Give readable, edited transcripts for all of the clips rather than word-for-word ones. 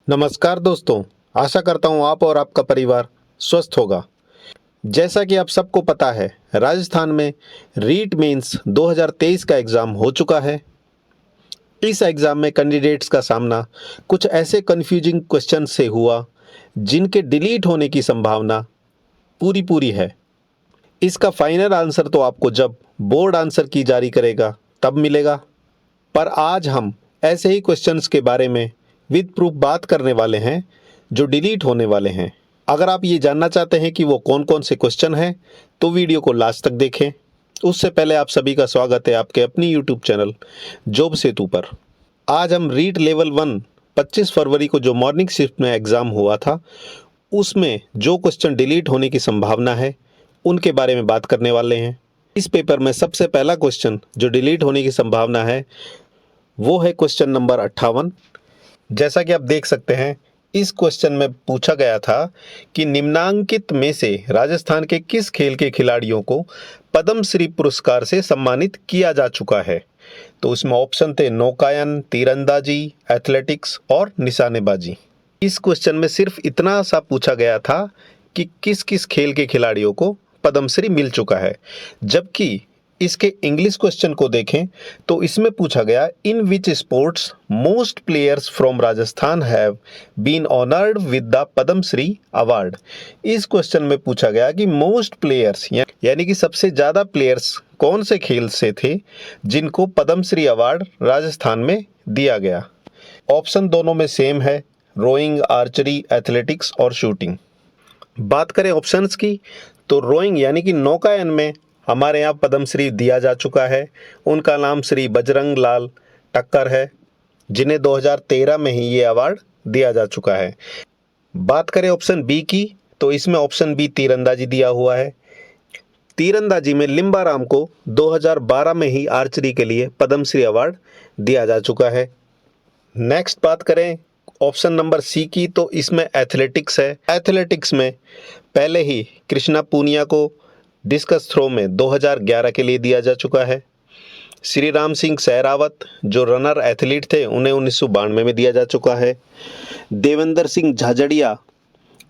नमस्कार दोस्तों, आशा करता हूँ आप और आपका परिवार स्वस्थ होगा। जैसा कि आप सबको पता है, राजस्थान में रीट मेंस 2023 का एग्ज़ाम हो चुका है। इस एग्ज़ाम में कैंडिडेट्स का सामना कुछ ऐसे कन्फ्यूजिंग क्वेश्चन से हुआ जिनके डिलीट होने की संभावना पूरी पूरी है। इसका फाइनल आंसर तो आपको जब बोर्ड आंसर की जारी करेगा तब मिलेगा, पर आज हम ऐसे ही क्वेश्चंस के बारे में विद प्रूफ बात करने वाले हैं जो डिलीट होने वाले हैं। अगर आप ये जानना चाहते हैं कि वो कौन कौन से क्वेश्चन हैं तो वीडियो को लास्ट तक देखें। उससे पहले आप सभी का स्वागत है आपके अपनी यूट्यूब चैनल जॉब सेतु पर। आज हम रीट लेवल 1 25 फरवरी को जो मॉर्निंग शिफ्ट में एग्ज़ाम हुआ था उसमें जो क्वेश्चन डिलीट होने की संभावना है उनके बारे में बात करने वाले हैं। इस पेपर में सबसे पहला क्वेश्चन जो डिलीट होने की संभावना है वो है क्वेश्चन नंबर 58। जैसा कि आप देख सकते हैं, इस क्वेश्चन में पूछा गया था कि निम्नांकित में से राजस्थान के किस खेल के खिलाड़ियों को पद्मश्री पुरस्कार से सम्मानित किया जा चुका है। तो उसमें ऑप्शन थे नौकायन, तीरंदाजी, एथलेटिक्स और निशानेबाजी। इस क्वेश्चन में सिर्फ इतना सा पूछा गया था कि किस किस खेल के खिलाड़ियों को पद्मश्री मिल चुका है, जबकि इसके इंग्लिश क्वेश्चन को देखें तो इसमें पूछा गया in which sports most players from Rajasthan have been honoured with the Padma Shri award. इस क्वेश्चन में पूछा गया कि मोस्ट प्लेयर्स यानी कि सबसे ज़्यादा प्लेयर्स कौन से खेल से थे जिनको पद्मश्री अवार्ड राजस्थान में दिया गया। ऑप्शन दोनों में सेम है, रोइंग, आर्चरी, एथलेटिक्स और शूटिंग। बात करें ऑप्शंस की तो रोइंग यानी कि नौकायन में हमारे यहाँ पद्मश्री दिया जा चुका है। उनका नाम श्री बजरंग लाल टक्कर है, जिन्हें 2013 में ही ये अवार्ड दिया जा चुका है। बात करें ऑप्शन बी की तो इसमें ऑप्शन बी तीरंदाजी दिया हुआ है। तीरंदाजी में लिम्बाराम को 2012 में ही आर्चरी के लिए पद्मश्री अवार्ड दिया जा चुका है। नेक्स्ट बात करें ऑप्शन नंबर सी की तो इसमें एथलेटिक्स है। एथलेटिक्स में पहले ही कृष्णा पूनिया को डिस्कस थ्रो में 2011 के लिए दिया जा चुका है। श्री राम सिंह सहरावत जो रनर एथलीट थे उन्हें 1992 में दिया जा चुका है। देवेंद्र सिंह झाझड़िया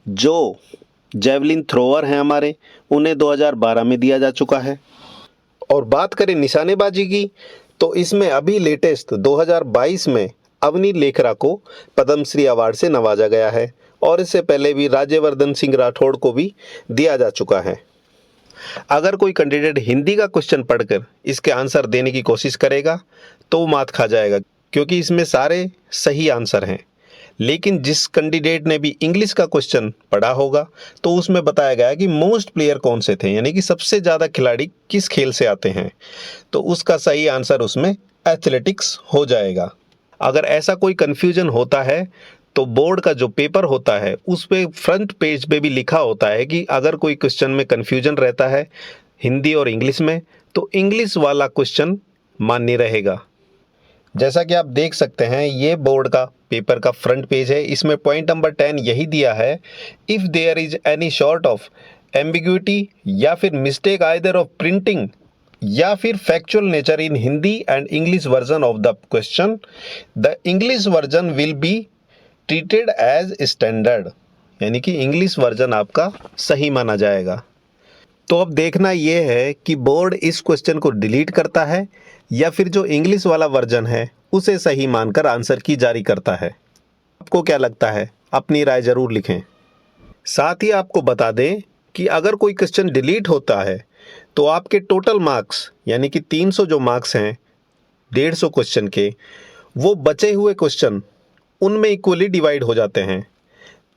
जो जेवलिन थ्रोअर हैं हमारे, उन्हें 2012 में दिया जा चुका है। और बात करें निशानेबाजी की तो इसमें अभी लेटेस्ट 2022 में अवनी लेखरा को पद्मश्री अवार्ड से नवाजा गया है और इससे पहले भी राज्यवर्धन सिंह राठौड़ को भी दिया जा चुका है। अगर कोई कैंडिडेट हिंदी का क्वेश्चन पढ़कर इसके आंसर देने की कोशिश करेगा तो वो मात खा जाएगा, क्योंकि इसमें सारे सही आंसर हैं। लेकिन जिस कैंडिडेट ने भी इंग्लिश का क्वेश्चन पढ़ा होगा तो उसमें बताया गया कि मोस्ट प्लेयर कौन से थे, यानी कि सबसे ज़्यादा खिलाड़ी किस खेल से आते हैं, तो उसका सही आंसर उसमें एथलेटिक्स हो जाएगा। अगर ऐसा कोई कन्फ्यूजन होता है तो बोर्ड का जो पेपर होता है उस पे फ्रंट पेज पे भी लिखा होता है कि अगर कोई क्वेश्चन में कन्फ्यूजन रहता है हिंदी और इंग्लिश में तो इंग्लिश वाला क्वेश्चन मान्य रहेगा। जैसा कि आप देख सकते हैं, ये बोर्ड का पेपर का फ्रंट पेज है। इसमें पॉइंट नंबर 10 यही दिया है, if there is any sort of ambiguity या फिर मिस्टेक आइदर ऑफ प्रिंटिंग या फिर factual nature in Hindi and English version of the question, the English version will be treated as standard, यानी कि इंग्लिश वर्जन आपका सही माना जाएगा। तो अब देखना यह है कि बोर्ड इस क्वेश्चन को डिलीट करता है या फिर जो इंग्लिश वाला वर्जन है उसे सही मानकर आंसर की जारी करता है। आपको क्या लगता है? अपनी राय जरूर लिखें। साथ ही आपको बता दें कि अगर कोई क्वेश्चन डिलीट होता है तो आपके टोटल मार्क्स यानी कि 300 जो मार्क्स हैं 150 क्वेश्चन के, वो बचे हुए क्वेश्चन उनमें इक्वली डिवाइड हो जाते हैं।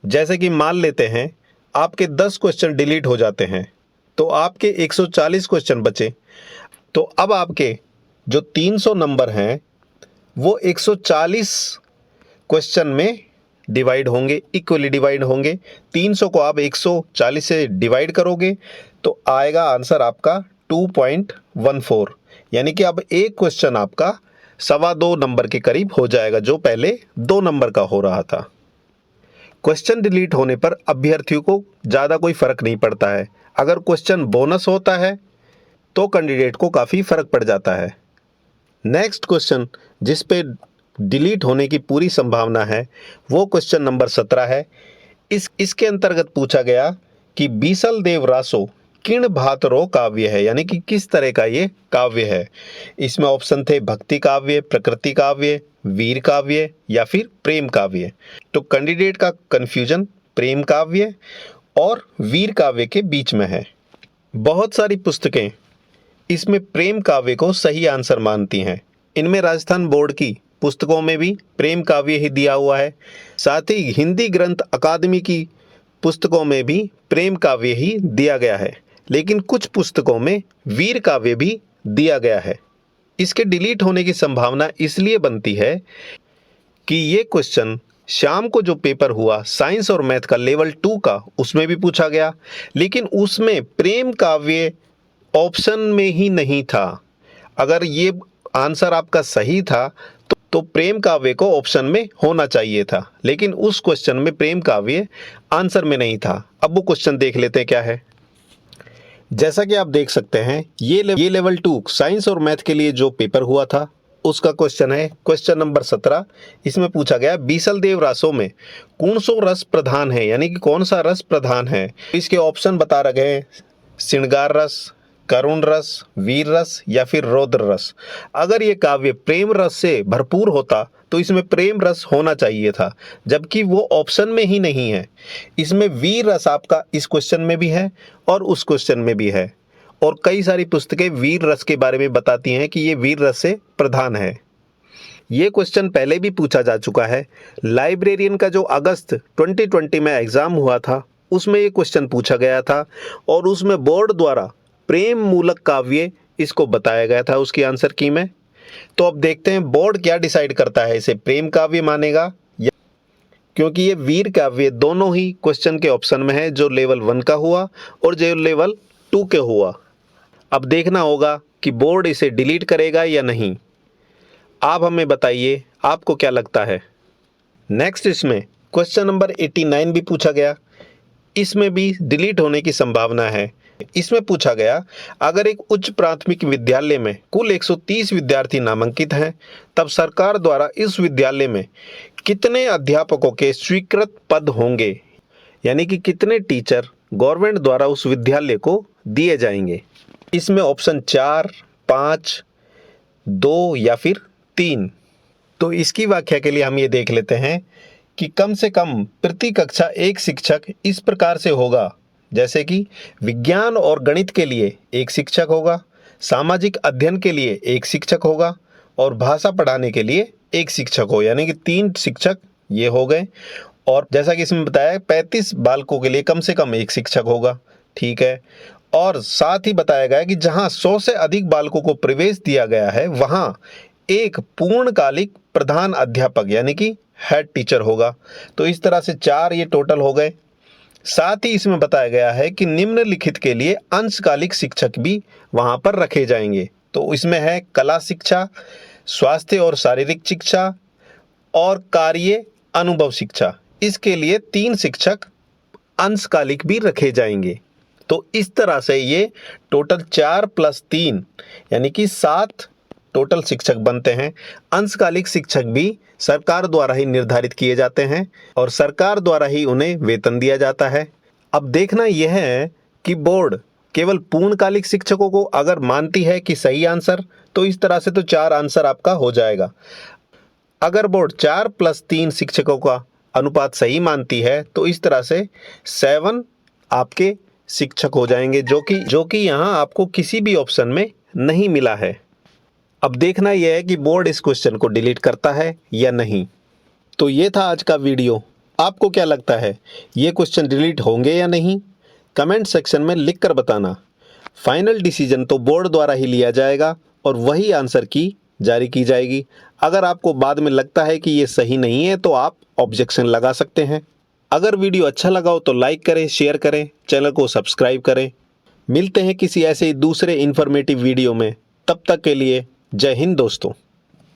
जैसे कि मान लेते हैं आपके 10 क्वेश्चन डिलीट हो जाते हैं तो आपके 140 क्वेश्चन बचे, तो अब आपके जो 300 नंबर हैं वो 140 क्वेश्चन में डिवाइड होंगे, इक्वली डिवाइड होंगे। 300 को आप 140 से डिवाइड करोगे तो आएगा आंसर आपका 2.14, यानी कि अब एक क्वेश्चन आपका 2.25 नंबर के करीब हो जाएगा जो पहले 2 नंबर का हो रहा था। क्वेश्चन डिलीट होने पर अभ्यर्थियों को ज़्यादा कोई फर्क नहीं पड़ता है। अगर क्वेश्चन बोनस होता है तो कैंडिडेट को काफ़ी फर्क पड़ जाता है। नेक्स्ट क्वेश्चन जिस पे डिलीट होने की पूरी संभावना है वो क्वेश्चन नंबर 17 है। इसके अंतर्गत पूछा गया कि बीसल देव रासो किण भातरो काव्य है, यानी कि किस तरह का ये काव्य है। इसमें ऑप्शन थे भक्ति काव्य, प्रकृति काव्य, वीर काव्य या फिर प्रेम काव्य। तो कैंडिडेट का कंफ्यूजन प्रेम काव्य और वीर काव्य के बीच में है। बहुत सारी पुस्तकें इसमें प्रेम काव्य को सही आंसर मानती हैं। इनमें राजस्थान बोर्ड की पुस्तकों में भी प्रेम काव्य ही दिया हुआ है। साथ ही हिंदी ग्रंथ अकादमी की पुस्तकों में भी प्रेम काव्य ही दिया गया है, लेकिन कुछ पुस्तकों में वीर काव्य भी दिया गया है। इसके डिलीट होने की संभावना इसलिए बनती है कि ये क्वेश्चन शाम को जो पेपर हुआ साइंस और मैथ का लेवल 2 का, उसमें भी पूछा गया, लेकिन उसमें प्रेम काव्य ऑप्शन में ही नहीं था। अगर ये आंसर आपका सही था तो प्रेम काव्य को ऑप्शन में होना चाहिए था, लेकिन उस क्वेश्चन में प्रेम काव्य आंसर में नहीं था। अब वो क्वेश्चन देख लेते हैं क्या है। जैसा कि आप देख सकते हैं ये लेवल 2 साइंस और मैथ के लिए जो पेपर हुआ था उसका क्वेश्चन है, क्वेश्चन नंबर 17। इसमें पूछा गया बीसल देव रासों में कौन सो रस प्रधान है, यानी कि कौन सा रस प्रधान है। इसके ऑप्शन बता रहे हैं श्रृंगार रस, करुण रस, वीर रस या फिर रौद्र रस। अगर ये काव्य प्रेम रस से भरपूर होता तो इसमें प्रेम रस होना चाहिए था, जबकि वो ऑप्शन में ही नहीं है। इसमें वीर रस आपका इस क्वेश्चन में भी है और उस क्वेश्चन में भी है, और कई सारी पुस्तकें वीर रस के बारे में बताती हैं कि ये वीर रस से प्रधान है। ये क्वेश्चन पहले भी पूछा जा चुका है। लाइब्रेरियन का जो अगस्त 2020 में एग्जाम हुआ था उसमें ये क्वेश्चन पूछा गया था, और उसमें बोर्ड द्वारा प्रेम मूलक काव्य इसको बताया गया था उसकी आंसर की में। तो अब देखते हैं बोर्ड क्या डिसाइड करता है, इसे प्रेम काव्य मानेगा या, क्योंकि ये वीर काव्य दोनों ही क्वेश्चन के ऑप्शन में है, जो लेवल 1 का हुआ और जो लेवल 2 के हुआ। अब देखना होगा कि बोर्ड इसे डिलीट करेगा या नहीं। आप हमें बताइए आपको क्या लगता है। नेक्स्ट इसमें क्वेश्चन नंबर 89 भी पूछा गया, इसमें भी डिलीट होने की संभावना है। इसमें पूछा गया अगर एक उच्च प्राथमिक विद्यालय में कुल 130 विद्यार्थी नामांकित हैं, तब सरकार द्वारा इस विद्यालय में कितने अध्यापकों के स्वीकृत पद होंगे, यानी कि कितने टीचर गवर्नमेंट द्वारा उस विद्यालय को दिए जाएंगे। इसमें ऑप्शन 4, 5, 2 या फिर 3। तो इसकी व्याख्या के लिए हम ये देख लेते हैं कि कम से कम प्रति कक्षा एक शिक्षक इस प्रकार से होगा, जैसे कि विज्ञान और गणित के लिए एक शिक्षक होगा, सामाजिक अध्ययन के लिए एक शिक्षक होगा और भाषा पढ़ाने के लिए एक शिक्षक हो, यानी कि 3 शिक्षक ये हो गए। और जैसा कि इसमें बताया 35 बालकों के लिए कम से कम एक शिक्षक होगा, ठीक है। और साथ ही बताया गया कि जहां 100 से अधिक बालकों को प्रवेश दिया गया है वहां एक पूर्णकालिक प्रधान अध्यापक यानी कि हेड टीचर होगा। तो इस तरह से 4 ये टोटल हो गए। साथ ही इसमें बताया गया है कि निम्नलिखित के लिए अंशकालिक शिक्षक भी वहां पर रखे जाएंगे। तो इसमें है कला शिक्षा, स्वास्थ्य और शारीरिक शिक्षा और कार्य अनुभव शिक्षा। इसके लिए 3 शिक्षक अंशकालिक भी रखे जाएंगे। तो इस तरह से ये टोटल 4 + 3 यानी कि 7 टोटल शिक्षक बनते हैं। अंशकालिक शिक्षक भी सरकार द्वारा ही निर्धारित किए जाते हैं और सरकार द्वारा ही उन्हें वेतन दिया जाता है। अब देखना यह है कि बोर्ड केवल पूर्णकालिक शिक्षकों को अगर मानती है कि सही आंसर, तो इस तरह से तो 4 आंसर आपका हो जाएगा। अगर बोर्ड 4 + 3 शिक्षकों का अनुपात सही मानती है तो इस तरह से 7 आपके शिक्षक हो जाएंगे, जो कि यहाँ आपको किसी भी ऑप्शन में नहीं मिला है। अब देखना यह है कि बोर्ड इस क्वेश्चन को डिलीट करता है या नहीं। तो ये था आज का वीडियो। आपको क्या लगता है, ये क्वेश्चन डिलीट होंगे या नहीं? कमेंट सेक्शन में लिखकर बताना। फाइनल डिसीजन तो बोर्ड द्वारा ही लिया जाएगा और वही आंसर की जारी की जाएगी। अगर आपको बाद में लगता है कि ये सही नहीं है तो आप ऑब्जेक्शन लगा सकते हैं। अगर वीडियो अच्छा लगा हो तो लाइक करें, शेयर करें, चैनल को सब्सक्राइब करें। मिलते हैं किसी ऐसे दूसरे इन्फॉर्मेटिव वीडियो में। तब तक के लिए जय हिंद दोस्तों।